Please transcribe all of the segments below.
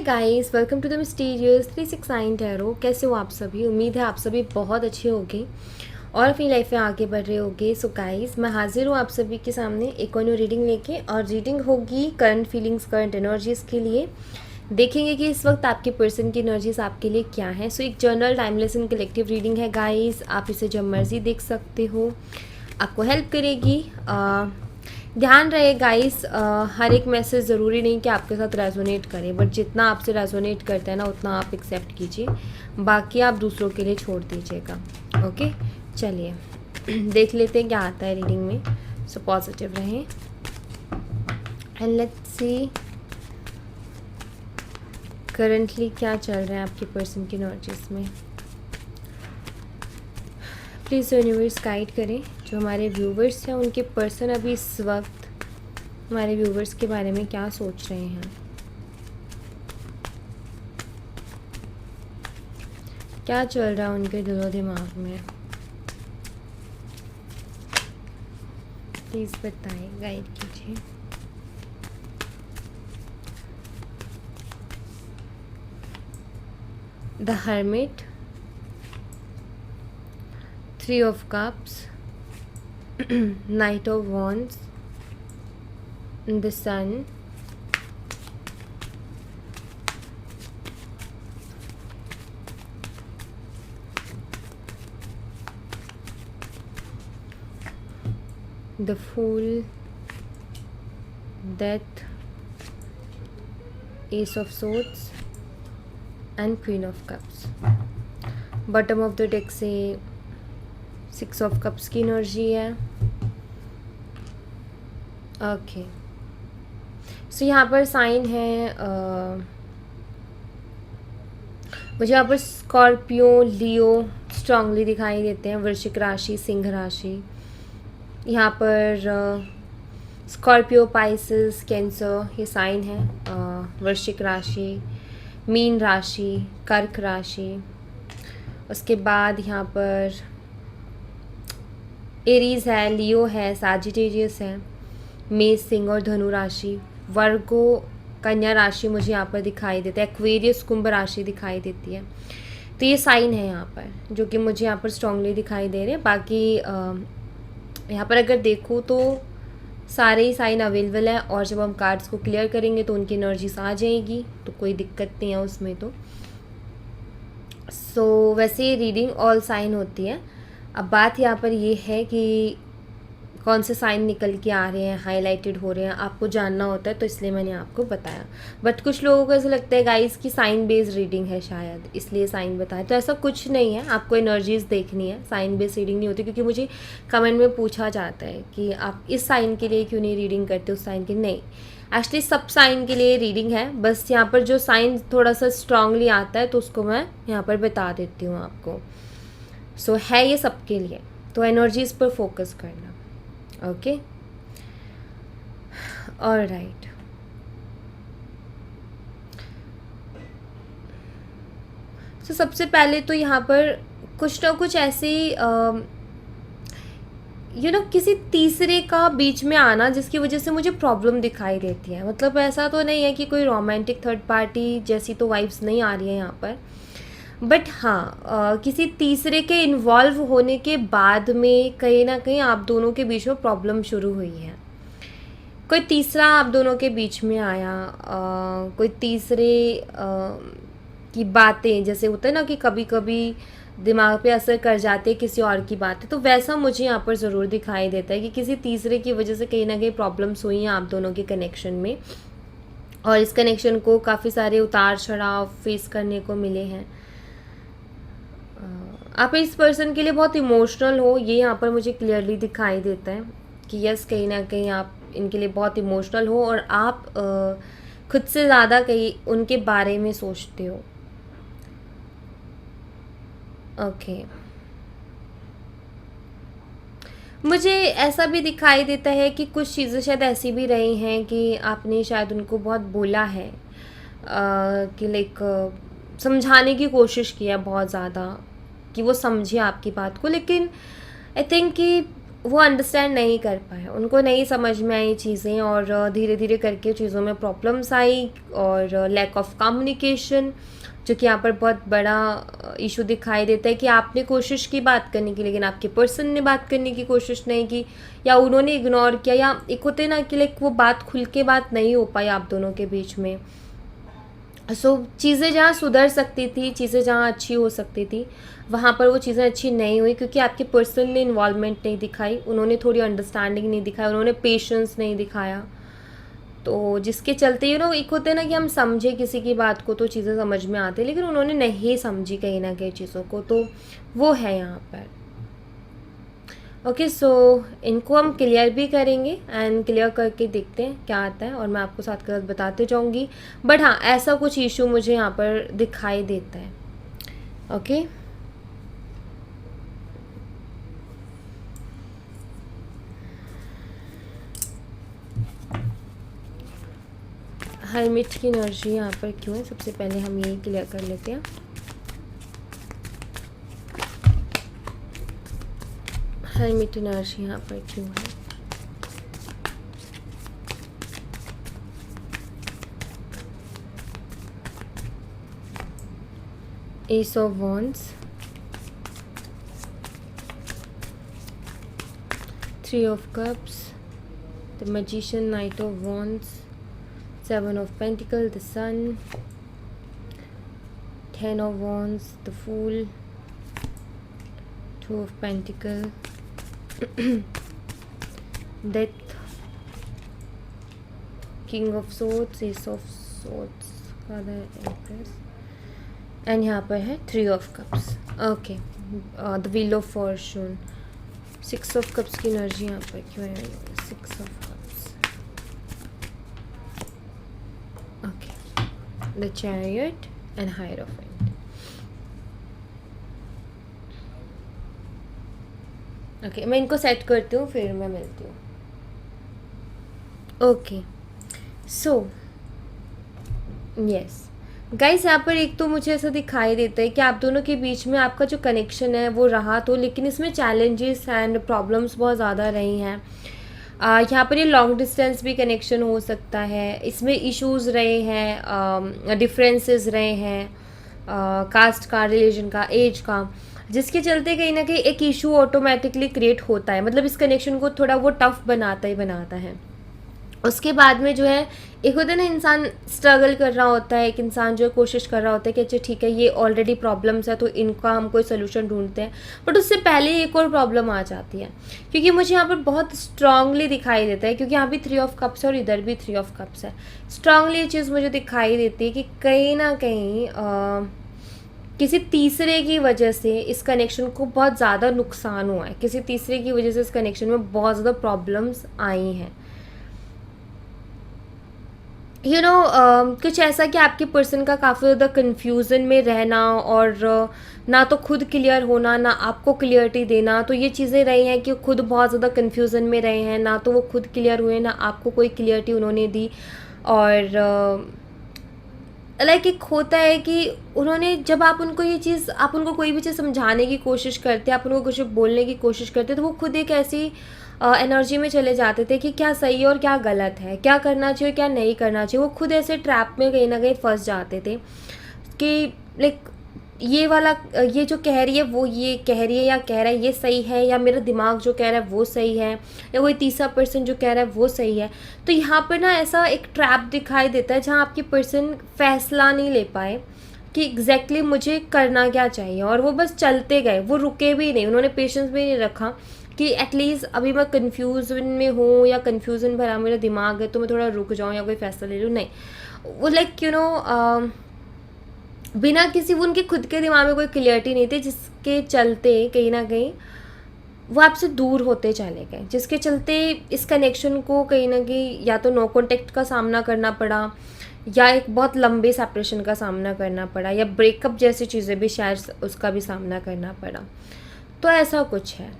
Guys, welcome to the mysterious 369 tarot. कैसे हो आप सभी? उम्मीद है आप सभी बहुत अच्छे होंगे और अपनी लाइफ में आगे बढ़ रहे होंगे। सो गाइस, मैं हाजिर हूँ आप सभी के सामने एक और न्यू रीडिंग लेके, और रीडिंग होगी करंट फीलिंग्स, करंट एनर्जीज़ के लिए। देखेंगे कि इस वक्त आपके पर्सन की एनर्जीज आपके लिए क्या है। सो एक general, timeless and collective reading है गाइस। आप इसे जब मर्जी देख सकते हो, आपको हेल्प करेगी। ध्यान रहे गाइस, हर एक मैसेज ज़रूरी नहीं कि आपके साथ रेजोनेट करे, बट जितना आपसे रेजोनेट करता है ना उतना आप एक्सेप्ट कीजिए, बाकी आप दूसरों के लिए छोड़ दीजिएगा। ओके, चलिए देख लेते हैं क्या आता है रीडिंग में। सो पॉजिटिव रहें एंड लेट्स सी करंटली क्या चल रहा है आपके पर्सन की एनर्जीज में। प्लीज़ यूनिवर्स गाइड करें जो हमारे व्यूवर्स हैं, उनके पर्सन अभी इस वक्त हमारे व्यूवर्स के बारे में क्या सोच रहे हैं, क्या चल रहा है उनके दिलो दिमाग में। प्लीज़ बताएं, गाइड कीजिए। The hermit, 3 of cups, Knight of wands, the sun, the fool, death, ace of swords and queen of cups। Bottom of the deck से 6 of cups की एनर्जी है। ओके, सो यहाँ पर साइन है, मुझे यहाँ पर स्कॉर्पियो, लियो स्ट्रांगली दिखाई देते हैं, वृश्चिक राशि, सिंह राशि। यहाँ पर स्कॉर्पियो, पाइसेस, कैंसर ये साइन है। वृश्चिक राशि, मीन राशि, कर्क राशि। उसके बाद यहाँ पर एरीज है, लियो है, सैजिटेरियस है, मेष, सिंह और धनु राशि। वर्गो, कन्या राशि मुझे यहाँ पर दिखाई देता है, एक्वेरियस, कुंभ राशि दिखाई देती है। तो ये साइन है यहाँ पर जो कि मुझे यहाँ पर स्ट्रांगली दिखाई दे रहे हैं। बाकी यहाँ पर अगर देखूँ तो सारे ही साइन अवेलेबल है, और जब हम कार्ड्स को क्लियर करेंगे तो उनकी एनर्जीज आ जाएगी, तो कोई दिक्कत नहीं है उसमें। तो सो वैसे ये रीडिंग ऑल साइन होती है। अब बात यहाँ पर ये है कि कौन से साइन निकल के आ रहे हैं, हाईलाइटेड हो रहे हैं, आपको जानना होता है, तो इसलिए मैंने आपको बताया। बट कुछ लोगों को ऐसा लगता है गाइस कि साइन बेस्ड रीडिंग है शायद, इसलिए साइन बताया, तो ऐसा कुछ नहीं है। आपको एनर्जीज देखनी है, साइन बेस्ड रीडिंग नहीं होती। क्योंकि मुझे कमेंट में पूछा जाता है कि आप इस साइन के लिए क्यों नहीं रीडिंग करते, उस साइन के नहीं। एक्चुअली सब साइन के लिए रीडिंग है, बस यहाँ पर जो साइन थोड़ा सा स्ट्रांगली आता है तो उसको मैं यहाँ पर बता देती हूँ आपको। सो है ये सबके लिए, तो एनर्जीज पर फोकस करना। Okay, alright. सो सबसे पहले तो यहाँ पर कुछ ना कुछ ऐसी किसी तीसरे का बीच में आना जिसकी वजह से मुझे प्रॉब्लम दिखाई देती है। मतलब ऐसा तो नहीं है कि कोई रोमांटिक थर्ड पार्टी जैसी तो वाइब्स नहीं आ रही है यहाँ पर, बट हाँ किसी तीसरे के इन्वॉल्व होने के बाद में कहीं ना कहीं आप दोनों के बीच में प्रॉब्लम शुरू हुई है। कोई तीसरा आप दोनों के बीच में आया, कोई तीसरे की बातें, जैसे होता है ना कि कभी कभी दिमाग पे असर कर जाते हैं किसी और की बातें, तो वैसा मुझे यहाँ पर ज़रूर दिखाई देता है कि किसी तीसरे की वजह से कहीं ना कहीं प्रॉब्लम्स हुई हैं आप दोनों के कनेक्शन में, और इस कनेक्शन को काफ़ी सारे उतार चढ़ाव फेस करने को मिले हैं। आप इस पर्सन के लिए बहुत इमोशनल हो, ये यहाँ पर मुझे क्लियरली दिखाई देता है कि यस, कहीं ना कहीं आप इनके लिए बहुत इमोशनल हो, और आप खुद से ज़्यादा कहीं उनके बारे में सोचते हो। ओके, मुझे ऐसा भी दिखाई देता है कि कुछ चीज़ें शायद ऐसी भी रही हैं कि आपने शायद उनको बहुत बोला है, कि लाइक समझाने की कोशिश की है बहुत ज़्यादा कि वो समझे आपकी बात को, लेकिन आई थिंक कि वो अंडरस्टैंड नहीं कर पाए, उनको नहीं समझ में आई चीज़ें, और धीरे धीरे करके चीज़ों में प्रॉब्लम्स आई, और लैक ऑफ कम्युनिकेशन, जो कि यहाँ पर बहुत बड़ा इशू दिखाई देता है कि आपने कोशिश की बात करने की, लेकिन आपके पर्सन ने बात करने की कोशिश नहीं की, या उन्होंने इग्नोर किया, या एक होते ना कि लाइक वो बात खुल के बात नहीं हो पाई आप दोनों के बीच में। चीज़ें जहाँ सुधर सकती थी, चीज़ें जहाँ अच्छी हो सकती थी, वहाँ पर वो चीज़ें अच्छी नहीं हुई, क्योंकि आपके पर्सन ने इन्वॉल्वमेंट नहीं दिखाई, उन्होंने थोड़ी अंडरस्टैंडिंग नहीं दिखाई, उन्होंने पेशेंस नहीं दिखाया। तो जिसके चलते एक होते हैं ना कि हम समझे किसी की बात को तो चीज़ें समझ में आती, लेकिन उन्होंने नहीं समझी कहीं ना कहीं चीज़ों को, तो वो है यहाँ पर। ओके, सो इनको हम क्लियर भी करेंगे, एंड क्लियर करके देखते हैं क्या आता है, और मैं आपको साथ के साथ बताते जाऊँगी। बट हाँ, ऐसा कुछ इशू मुझे यहाँ पर दिखाई देता है। ओके, हर्मिट की एनर्जी यहाँ पर क्यों है, सबसे पहले हम यही क्लियर कर लेते हैं। हर्मिट एनर्जी यहाँ पर क्यों है? S of wands, 3 of cups, the magician, night of wands, 7 of Pentacles, the Sun, 10 of Wands, the Fool, 2 of Pentacles, Death, King of Swords, Ace of Swords, Father Empress, and यहाँ पर है 3 of Cups. Okay, the Wheel of Fortune, 6 of Cups की energy यहाँ पर क्यों है? 6 of the Chariot and Hierophant. Okay, मैं इनको सेट करती हूँ, फिर मैं मिलती हूँ। ओके, सो यस गाइस, यहाँ पर एक तो मुझे ऐसा दिखाई देता है कि आप दोनों के बीच में आपका जो कनेक्शन है वो रहा तो, लेकिन इसमें चैलेंजेस एंड प्रॉब्लम्स बहुत ज़्यादा रही हैं। यहाँ पर ये लॉन्ग डिस्टेंस भी कनेक्शन हो सकता है, इसमें इश्यूज रहे हैं, डिफरेंसेस रहे हैं, कास्ट का, रिलीजन का, एज का, जिसके चलते कहीं ना कहीं एक इशू ऑटोमेटिकली क्रिएट होता है। मतलब इस कनेक्शन को थोड़ा वो टफ बनाता ही बनाता है। उसके बाद में जो है एक होता है ना, इंसान स्ट्रगल कर रहा होता है, एक इंसान जो है कोशिश कर रहा होता है कि अच्छा ठीक है ये ऑलरेडी प्रॉब्लम्स है तो इनका हम कोई सोल्यूशन ढूंढते हैं, बट उससे पहले एक और प्रॉब्लम आ जाती है, क्योंकि मुझे यहाँ पर बहुत स्ट्रांगली दिखाई देता है, क्योंकि यहाँ भी 3 ऑफ कप्स है और इधर भी 3 ऑफ कप्स है। स्ट्रांगली ये चीज़ मुझे दिखाई देती है कि कहीं ना कहीं किसी तीसरे की वजह से इस कनेक्शन को बहुत ज़्यादा नुकसान हुआ है, किसी तीसरे की वजह से इस कनेक्शन में बहुत ज़्यादा प्रॉब्लम्स आई हैं। कुछ ऐसा कि आपके पर्सन का काफ़ी ज़्यादा कन्फ्यूज़न में रहना, और ना तो खुद क्लियर होना, ना आपको क्लियरिटी देना, तो ये चीज़ें रही हैं कि खुद बहुत ज़्यादा कन्फ्यूज़न में रहे हैं, ना तो वो खुद क्लियर हुए, ना आपको कोई क्लियरिटी उन्होंने दी। और लाइक एक होता है कि उन्होंने, जब आप उनको ये चीज़, आप उनको कोई भी चीज़ समझाने की कोशिश करते, आप उनको कुछ बोलने की कोशिश करते, तो वो खुद एक ऐसी एनर्जी में चले जाते थे कि क्या सही है और क्या गलत है, क्या करना चाहिए क्या नहीं करना चाहिए। वो खुद ऐसे ट्रैप में कहीं ना कहीं फंस जाते थे कि लाइक ये वाला, ये जो कह रही है वो ये कह रही है या कह रहा है ये सही है, या मेरा दिमाग जो कह रहा है वो सही है, या कोई तीसरा पर्सन जो कह रहा है वो सही है। तो यहाँ पर ना ऐसा एक ट्रैप दिखाई देता है जहाँ आपकी पर्सन फैसला नहीं ले पाए कि एग्जैक्टली मुझे करना क्या चाहिए, और वो बस चलते गए, वो रुके भी नहीं, उन्होंने पेशेंस भी नहीं रखा कि एटलीस्ट अभी मैं कन्फ्यूजन में हूँ या कन्फ्यूज़न भरा मेरा दिमाग है तो मैं थोड़ा रुक जाऊँ या कोई फैसला ले लूँ। नहीं, वो लाइक बिना किसी, वो उनके खुद के दिमाग में कोई क्लियरिटी नहीं थी, जिसके चलते कहीं ना कहीं वो आपसे दूर होते चले गए, जिसके चलते इस कनेक्शन को कहीं ना कहीं या तो नो कॉन्टेक्ट का सामना करना पड़ा, या एक बहुत लंबे सेपरेशन का सामना करना पड़ा, या ब्रेकअप जैसी चीज़ें भी शायद उसका भी सामना करना पड़ा। तो ऐसा कुछ है।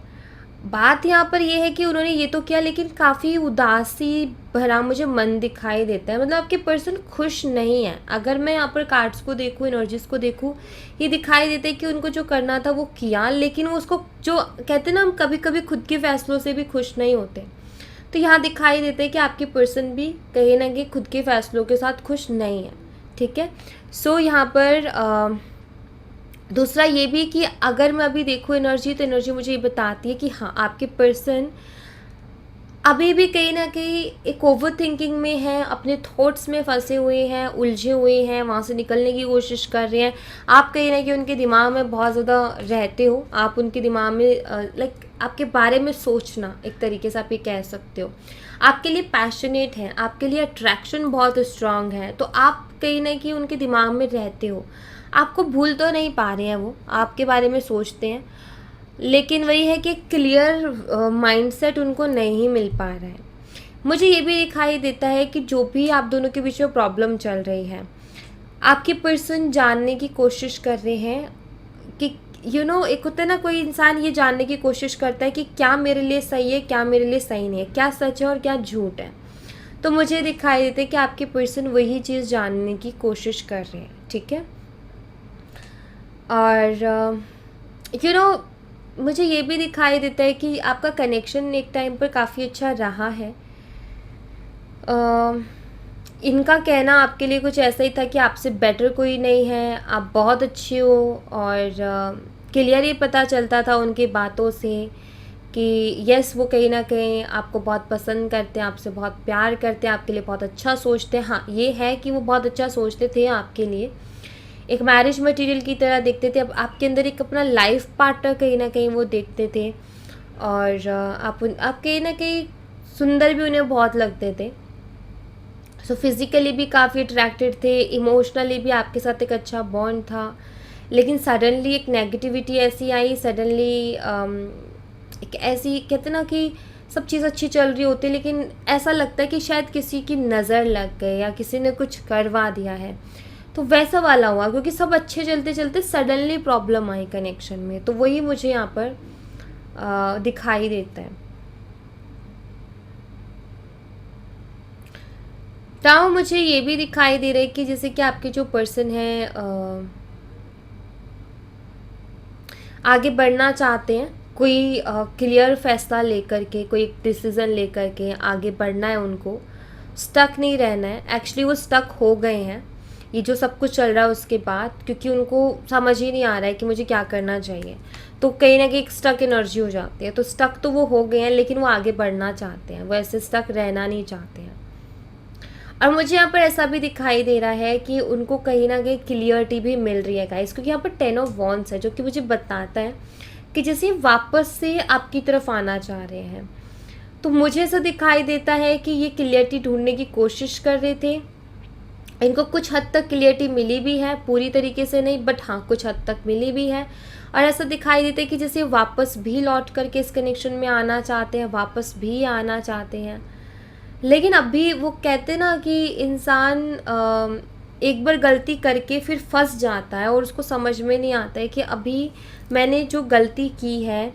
बात यहाँ पर ये है कि उन्होंने ये तो किया, लेकिन काफ़ी उदासी भरा मुझे मन दिखाई देता है। मतलब आपके पर्सन खुश नहीं है। अगर मैं यहाँ पर कार्ड्स को देखूँ, एनर्जीज को देखूँ, ये दिखाई देता है कि उनको जो करना था वो किया, लेकिन वो उसको जो कहते हैं ना, हम कभी कभी खुद के फैसलों से भी खुश नहीं होते। तो यहाँ दिखाई देता है कि आपके पर्सन भी कहीं ना कहीं खुद के फैसलों के साथ खुश नहीं है। ठीक है। सो यहाँ पर दूसरा ये भी कि अगर मैं अभी देखूँ एनर्जी, तो एनर्जी मुझे ये बताती है कि हाँ, आपके पर्सन अभी भी कहीं ना कहीं एक ओवर थिंकिंग में है, अपने थॉट्स में फंसे हुए हैं, उलझे हुए हैं, वहाँ से निकलने की कोशिश कर रहे हैं। आप कहीं ना कहीं उनके दिमाग में बहुत ज़्यादा रहते हो। आप उनके दिमाग में लाइक आपके बारे में सोचना, एक तरीके से आप ये कह सकते हो, आपके लिए पैशनेट है, आपके लिए अट्रैक्शन बहुत स्ट्रांग है। तो आप कहीं ना कहीं उनके दिमाग में रहते हो। आपको भूल तो नहीं पा रहे हैं, वो आपके बारे में सोचते हैं, लेकिन वही है कि क्लियर माइंडसेट उनको नहीं मिल पा रहा है। मुझे ये भी दिखाई देता है कि जो भी आप दोनों के बीच में प्रॉब्लम चल रही है, आपके पर्सन जानने की कोशिश कर रहे हैं कि एक होता है ना, कोई इंसान ये जानने की कोशिश करता है कि क्या मेरे लिए सही है, क्या मेरे लिए सही नहीं है, क्या सच है और क्या झूठ है। तो मुझे दिखाई देता है कि आपके पर्सन वही चीज़ जानने की कोशिश कर रहे हैं। ठीक है। और मुझे ये भी दिखाई देता है कि आपका कनेक्शन एक टाइम पर काफ़ी अच्छा रहा है। इनका कहना आपके लिए कुछ ऐसा ही था कि आपसे बेटर कोई नहीं है, आप बहुत अच्छे हो। और क्लियर ये पता चलता था उनकी बातों से कि यस, वो कहीं ना कहीं आपको बहुत पसंद करते हैं, आपसे बहुत प्यार करते हैं, आपके लिए बहुत अच्छा सोचते हैं। हाँ, ये है कि वो बहुत अच्छा सोचते थे आपके लिए, एक मैरिज मटेरियल की तरह देखते थे। अब आपके अंदर एक अपना लाइफ पार्टनर कहीं ना कहीं वो देखते थे। और आप कहीं ना कहीं सुंदर भी उन्हें बहुत लगते थे। सो फिज़िकली भी काफ़ी अट्रैक्टेड थे, इमोशनली भी आपके साथ एक अच्छा बॉन्ड था। लेकिन सडनली एक नेगेटिविटी ऐसी आई, सडनली एक ऐसी, कहते ना कि सब चीज़ अच्छी चल रही होती है, लेकिन ऐसा लगता है कि शायद किसी की नज़र लग गई या किसी ने कुछ करवा दिया है। तो वैसा वाला हुआ, क्योंकि सब अच्छे चलते चलते सडनली प्रॉब्लम आई कनेक्शन में। तो वही मुझे यहाँ पर दिखाई देता है। ताऊ मुझे ये भी दिखाई दे रहा है कि जैसे कि आपके जो पर्सन है आगे बढ़ना चाहते हैं, कोई क्लियर फैसला लेकर के, कोई डिसीज़न लेकर के आगे बढ़ना है उनको, स्टक नहीं रहना है। एक्चुअली वो स्टक हो गए हैं ये जो सब कुछ चल रहा है उसके बाद, क्योंकि उनको समझ ही नहीं आ रहा है कि मुझे क्या करना चाहिए। तो कहीं ना कहीं एक स्टक एनर्जी हो जाती है। तो स्टक तो वो हो गए हैं, लेकिन वो आगे बढ़ना चाहते हैं, वो ऐसे स्टक रहना नहीं चाहते हैं। और मुझे यहाँ पर ऐसा भी दिखाई दे रहा है कि उनको कहीं ना कहीं क्लियरिटी भी मिल रही है गाइस, क्योंकि यहाँ पर 10 ऑफ वॉन्ड्स है, जो कि मुझे बताता है कि जैसे वापस से आपकी तरफ आना चाह रहे हैं। तो मुझे ऐसा दिखाई देता है कि ये क्लियरिटी ढूंढने की कोशिश कर रहे थे। इनको कुछ हद तक क्लियरिटी मिली भी है, पूरी तरीके से नहीं, बट हाँ कुछ हद तक मिली भी है। और ऐसा दिखाई देता है कि जैसे वापस भी लौट करके इस कनेक्शन में आना चाहते हैं, वापस भी आना चाहते हैं। लेकिन अभी वो कहते ना कि इंसान एक बार गलती करके फिर फंस जाता है और उसको समझ में नहीं आता है कि अभी मैंने जो गलती की है,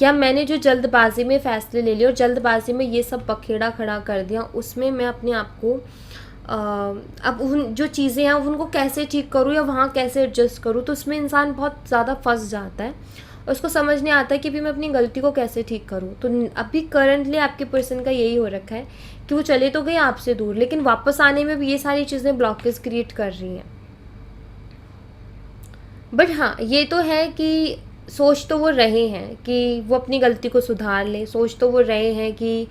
या मैंने जो जल्दबाजी में फ़ैसले ले लिए और जल्दबाजी में ये सब बखेड़ा खड़ा कर दिया, उसमें मैं अपने आप को अब उन जो चीज़ें हैं उनको कैसे ठीक करूँ या वहाँ कैसे एडजस्ट करूँ। तो उसमें इंसान बहुत ज़्यादा फंस जाता है और उसको समझ नहीं आता है कि भी मैं अपनी गलती को कैसे ठीक करूँ। तो अभी करंटली आपके पर्सन का यही हो रखा है कि वो चले तो गए आपसे दूर, लेकिन वापस आने में भी ये सारी चीज़ें ब्लॉकेज क्रिएट कर रही हैं। बट हाँ, ये तो है कि सोच तो वो रहे हैं कि वो अपनी गलती को सुधार लें, सोच तो वो रहे हैं कि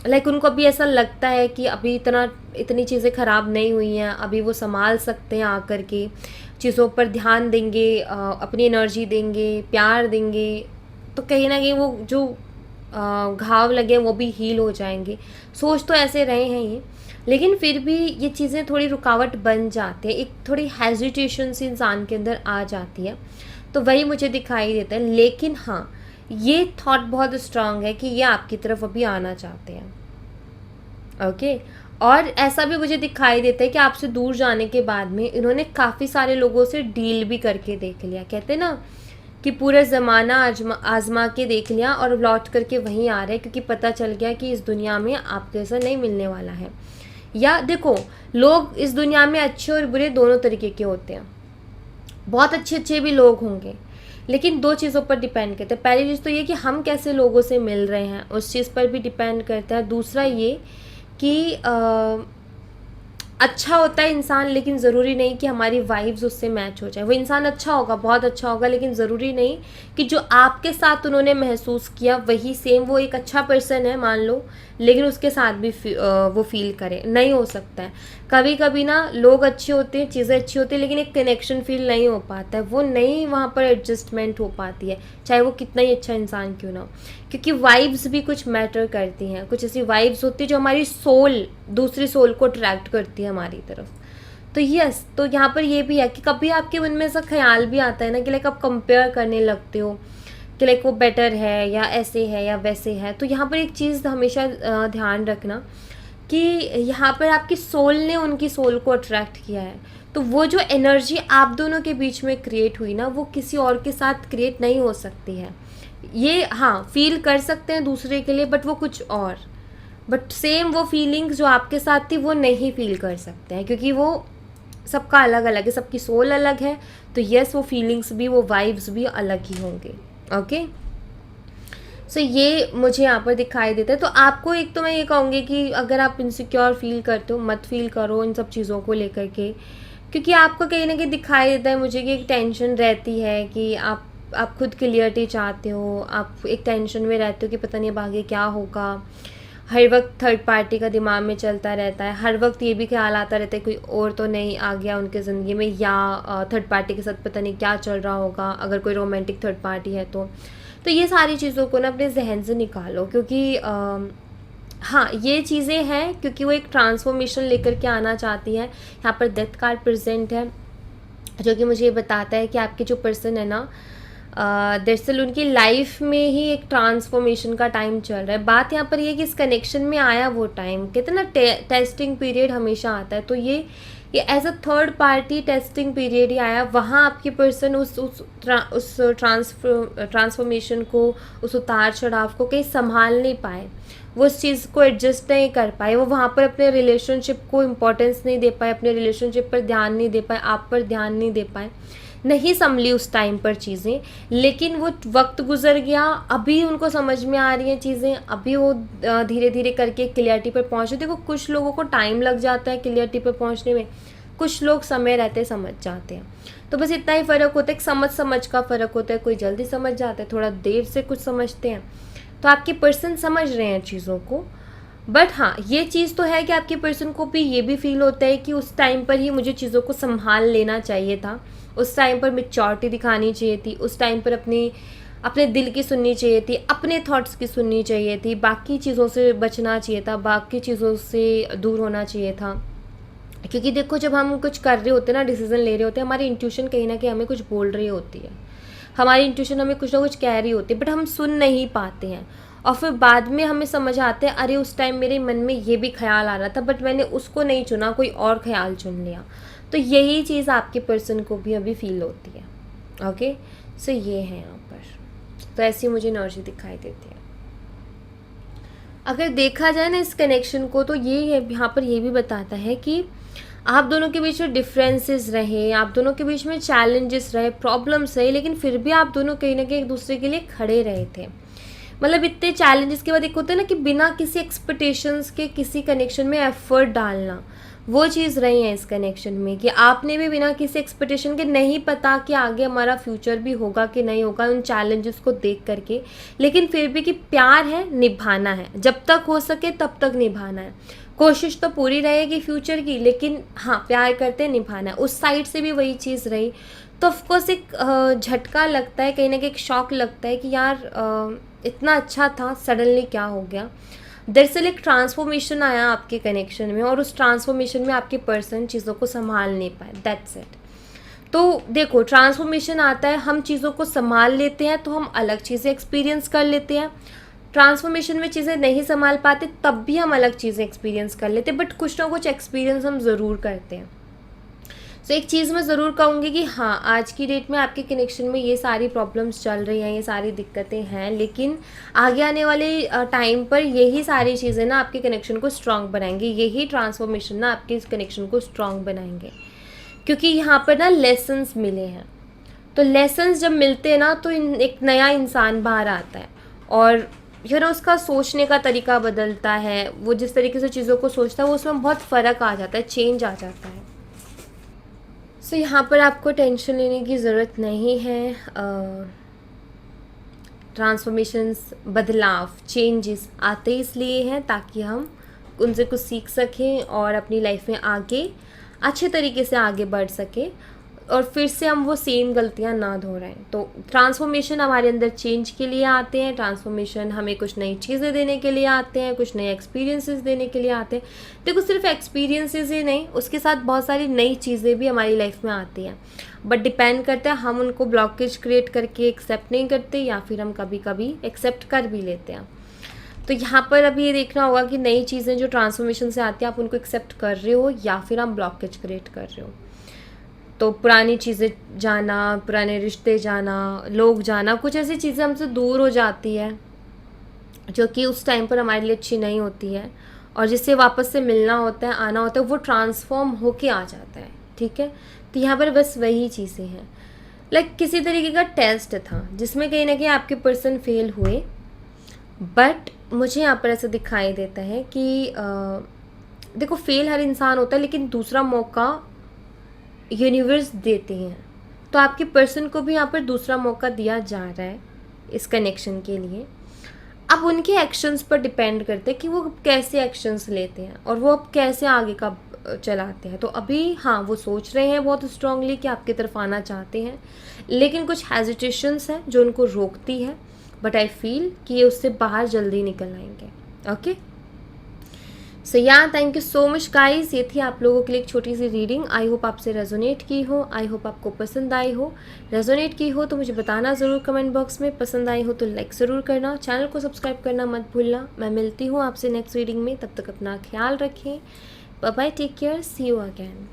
लाइक उनको अभी ऐसा लगता है कि अभी इतनी चीज़ें ख़राब नहीं हुई हैं, अभी वो संभाल सकते हैं आकर के, चीज़ों पर ध्यान देंगे, अपनी एनर्जी देंगे, प्यार देंगे, तो कहीं ना कहीं वो जो घाव लगे वो भी हील हो जाएंगे। सोच तो ऐसे रहे हैं ये, लेकिन फिर भी ये चीज़ें थोड़ी रुकावट बन जाती है, एक थोड़ी हेजिटेशन सी इंसान के अंदर आ जाती है। तो वही मुझे दिखाई देता है। लेकिन हाँ, ये थॉट बहुत स्ट्रांग है कि ये आपकी तरफ अभी आना चाहते हैं। ओके। और ऐसा भी मुझे दिखाई देता है कि आपसे दूर जाने के बाद में इन्होंने काफ़ी सारे लोगों से डील भी करके देख लिया, कहते हैं ना, कि पूरा ज़माना आजमा के देख लिया और लौट करके वहीं आ रहे हैं, क्योंकि पता चल गया कि इस दुनिया में आप जैसा नहीं मिलने वाला है। या देखो, लोग इस दुनिया में अच्छे और बुरे दोनों तरीके के होते हैं। बहुत अच्छे अच्छे भी लोग होंगे, लेकिन दो चीज़ों पर डिपेंड करते हैं। पहली चीज़ तो ये कि हम कैसे लोगों से मिल रहे हैं, उस चीज़ पर भी डिपेंड करता है। दूसरा ये कि अच्छा होता है इंसान, लेकिन ज़रूरी नहीं कि हमारी वाइब्स उससे मैच हो जाए। वो इंसान अच्छा होगा, बहुत अच्छा होगा, लेकिन ज़रूरी नहीं कि जो आपके साथ उन्होंने महसूस किया वही सेम वो एक अच्छा पर्सन है मान लो, लेकिन उसके साथ भी वो फील करे, नहीं हो सकता है। कभी कभी ना लोग अच्छे होते हैं, चीज़ें अच्छी होती हैं, लेकिन एक कनेक्शन फील नहीं हो पाता है, वो नहीं वहाँ पर एडजस्टमेंट हो पाती है, चाहे वो कितना ही अच्छा इंसान क्यों ना हो। क्योंकि वाइब्स भी कुछ मैटर करती हैं, कुछ ऐसी वाइब्स होती है जो हमारी सोल दूसरी सोल को अट्रैक्ट करती है हमारी तरफ। तो यस, तो यहाँ पर ये भी है कि कभी आपके मन में ऐसा ख्याल भी आता है ना कि लाइक आप कंपेयर करने लगते हो कि लाइक वो बेटर है या ऐसे है या वैसे है। तो यहाँ पर एक चीज़ हमेशा ध्यान रखना कि यहाँ पर आपकी सोल ने उनकी सोल को अट्रैक्ट किया है, तो वो जो एनर्जी आप दोनों के बीच में क्रिएट हुई ना, वो किसी और के साथ क्रिएट नहीं हो सकती है। ये हाँ फील कर सकते हैं दूसरे के लिए, बट वो कुछ और, बट सेम वो फीलिंग्स जो आपके साथ थी वो नहीं फील कर सकते हैं, क्योंकि वो सबका अलग अलग है, सबकी सोल अलग है। तो यस, वो फीलिंग्स भी, वो वाइब्स भी अलग ही होंगे। ओके, सो ये मुझे यहाँ पर दिखाई देता है। तो आपको एक तो मैं ये कहूँगी कि अगर आप इनसिक्योर फील करते हो, मत फील करो इन सब चीज़ों को लेकर के, क्योंकि आपको कहीं ना कहीं दिखाई देता है मुझे कि एक टेंशन रहती है कि आप खुद क्लियरिटी चाहते हो, आप एक टेंशन में रहते हो कि पता नहीं अब आगे क्या होगा। हर वक्त थर्ड पार्टी का दिमाग में चलता रहता है, हर वक्त ये भी ख्याल आता रहता है कोई और तो नहीं आ गया उनके ज़िंदगी में, या थर्ड पार्टी के साथ पता नहीं क्या चल रहा होगा, अगर कोई रोमांटिक थर्ड पार्टी है तो ये सारी चीज़ों को ना अपने जहन से निकालो, क्योंकि हाँ ये चीज़ें हैं, क्योंकि वो एक ट्रांसफॉर्मेशन लेकर के आना चाहती है। यहाँ पर डेथ कार्ड प्रेजेंट है, जो कि मुझे ये बताता है कि आपके जो पर्सन है ना, दरअसल उनकी लाइफ में ही एक ट्रांसफॉर्मेशन का टाइम चल रहा है। बात यहाँ पर ये कि इस कनेक्शन में आया वो टाइम, कहते हैं ना टेस्टिंग पीरियड हमेशा आता है, तो ये as a third party testing period ही आया। वहाँ आपके पर्सन उस ट्रांसफॉर्मेशन को, उस उतार चढ़ाव को कहीं संभाल नहीं पाए, वो उस चीज़ को एडजस्ट नहीं कर पाए, वो वहाँ पर अपने रिलेशनशिप को इम्पोर्टेंस नहीं दे पाए, अपने रिलेशनशिप पर ध्यान नहीं दे पाए, आप पर ध्यान नहीं दे पाए, नहीं संभली उस टाइम पर चीज़ें। लेकिन वो वक्त गुजर गया, अभी उनको समझ में आ रही हैं चीज़ें, अभी वो धीरे धीरे करके क्लियरिटी पर पहुँचे। देखो कुछ लोगों को टाइम लग जाता है क्लियरिटी पर पहुँचने में, कुछ लोग समय रहते समझ जाते हैं। तो बस इतना ही फ़र्क होता है, एक समझ का फ़र्क होता है, कोई जल्दी समझ जाता है, थोड़ा देर से कुछ समझते हैं। तो आपके पर्सन समझ रहे हैं चीज़ों को, बट हाँ ये चीज़ तो है कि आपके पर्सन को भी ये भी फील होता है कि उस टाइम पर ही मुझे चीज़ों को संभाल लेना चाहिए था, उस टाइम पर मैच्योरिटी दिखानी चाहिए थी, उस टाइम पर अपने दिल की सुननी चाहिए थी, अपने थॉट्स की सुननी चाहिए थी, बाकी चीज़ों से बचना चाहिए था, बाकी चीज़ों से दूर होना चाहिए था। क्योंकि देखो जब हम कुछ कर रहे होते हैं ना, डिसीजन ले रहे होते हैं, हमारी इंट्यूशन कहीं ना कहीं हमें कुछ बोल रही होती है, हमारी इंट्यूशन हमें कुछ ना कुछ कह रही होती है, बट हम सुन नहीं पाते हैं। और फिर बाद में हमें समझ आते हैं अरे उस टाइम मेरे मन में ये भी ख्याल आ रहा था, बट मैंने उसको नहीं चुना, कोई और ख्याल चुन लिया। तो यही चीज़ आपके पर्सन को भी अभी फील होती है। ओके, सो ये है यहाँ पर, तो ऐसी मुझे एनर्जी दिखाई देती है। अगर देखा जाए ना इस कनेक्शन को, तो ये है यहाँ पर ये भी बताता है कि आप दोनों के बीच में डिफरेंसेस रहे, आप दोनों के बीच में चैलेंजेस रहे, प्रॉब्लम्स रहे, लेकिन फिर भी आप दोनों कहीं ना कहीं एक दूसरे के लिए खड़े रहे थे। मतलब इतने चैलेंजेस के बाद एक होता है ना कि बिना किसी एक्सपेक्टेशंस के किसी कनेक्शन में एफर्ट डालना, वो चीज़ रही है इस कनेक्शन में कि आपने भी बिना किसी एक्सपेक्टेशन के, नहीं पता कि आगे हमारा फ्यूचर भी होगा कि नहीं होगा उन चैलेंजेस को देख करके, लेकिन फिर भी कि प्यार है, निभाना है, जब तक हो सके तब तक निभाना है। कोशिश तो पूरी रहेगी फ्यूचर की, लेकिन हाँ प्यार करते निभाना है। उस साइड से भी वही चीज़ रही, तो ऑफकोर्स एक झटका लगता है, कहीं ना कहीं एक शॉक लगता है कि यार इतना अच्छा था, सडनली क्या हो गया। दरअसल एक ट्रांसफॉर्मेशन आया आपके कनेक्शन में, और उस ट्रांसफॉर्मेशन में आपके पर्सन चीज़ों को संभाल नहीं पाए, दैट्स इट। तो देखो ट्रांसफॉर्मेशन आता है, हम चीज़ों को संभाल लेते हैं तो हम अलग चीज़ें एक्सपीरियंस कर लेते हैं, ट्रांसफॉर्मेशन में चीज़ें नहीं संभाल पाते तब भी हम अलग चीज़ें एक्सपीरियंस कर लेते हैं, बट कुछ ना कुछ एक्सपीरियंस हम ज़रूर करते हैं। सो एक चीज़ मैं ज़रूर कहूँगी कि हाँ, आज की डेट में आपके कनेक्शन में ये सारी प्रॉब्लम्स चल रही हैं, ये सारी दिक्कतें हैं, लेकिन आगे आने वाले टाइम पर यही सारी चीज़ें ना आपके कनेक्शन को स्ट्रॉन्ग बनाएंगी, यही ट्रांसफॉर्मेशन ना आपके इस कनेक्शन को स्ट्रॉन्ग बनाएंगे, क्योंकि यहाँ पर ना लेसन्स मिले हैं। तो लेसन्स जब मिलते हैं ना तो एक नया इंसान बाहर आता है, और उसका सोचने का तरीका बदलता है, वो जिस तरीके से चीज़ों को सोचता है वो उसमें बहुत फ़र्क आ जाता है, चेंज आ जाता है। सो यहाँ पर आपको टेंशन लेने की ज़रूरत नहीं है। ट्रांसफॉर्मेशंस, बदलाव, चेंजेस आते इसलिए हैं ताकि हम उनसे कुछ सीख सकें और अपनी लाइफ में आगे अच्छे तरीके से आगे बढ़ सकें, और फिर से हम वो सेम गलतियां ना दोहराएं। तो ट्रांसफॉर्मेशन हमारे अंदर चेंज के लिए आते हैं, ट्रांसफॉर्मेशन हमें कुछ नई चीज़ें देने के लिए आते हैं, कुछ नए एक्सपीरियंसेस देने के लिए आते हैं। देखो, सिर्फ एक्सपीरियंसेस ही नहीं, उसके साथ बहुत सारी नई चीज़ें भी हमारी लाइफ में आती हैं, बट डिपेंड करता है हम उनको ब्लॉकेज क्रिएट करके एक्सेप्ट नहीं करते, या फिर हम कभी कभी एक्सेप्ट कर भी लेते हैं। तो यहाँ पर अभी ये देखना होगा कि नई चीज़ें जो ट्रांसफॉर्मेशन से आती हैं, आप उनको एक्सेप्ट कर रहे हो या फिर आप ब्लॉकेज क्रिएट कर रहे हो। तो पुरानी चीज़ें जाना, पुराने रिश्ते जाना, लोग जाना, कुछ ऐसी चीज़ें हमसे दूर हो जाती है जो कि उस टाइम पर हमारे लिए अच्छी नहीं होती है, और जिससे वापस से मिलना होता है, आना होता है, वो ट्रांसफॉर्म होके आ जाता है। ठीक है, तो यहाँ पर बस वही चीज़ें हैं। किसी तरीके का टेस्ट था जिसमें कहीं ना कहीं आपके पर्सन फेल हुए, बट मुझे यहाँ पर ऐसा दिखाई देता है कि देखो, फेल हर इंसान होता है, लेकिन दूसरा मौका यूनिवर्स देते हैं। तो आपके पर्सन को भी यहाँ पर दूसरा मौका दिया जा रहा है इस कनेक्शन के लिए। अब उनके एक्शंस पर डिपेंड करते हैं कि वो कैसे एक्शंस लेते हैं और वो अब कैसे आगे का चलाते हैं। तो अभी हाँ, वो सोच रहे हैं बहुत स्ट्रांगली कि आपकी तरफ आना चाहते हैं, लेकिन कुछ हेजिटेशंस हैं जो उनको रोकती है, बट आई फील कि ये उससे बाहर जल्दी निकल आएंगे। ओके, सो या thank you so much guys. ये थी आप लोगों के लिए एक छोटी सी रीडिंग। आई होप आपसे रेजोनेट की हो, आई होप आपको पसंद आई हो। रेजोनेट की हो तो मुझे बताना ज़रूर कमेंट बॉक्स में, पसंद आई हो तो लाइक ज़रूर करना, चैनल को सब्सक्राइब करना मत भूलना। मैं मिलती हूँ आपसे नेक्स्ट रीडिंग में, तब तक अपना ख्याल रखें। Bye bye, take care, see you again.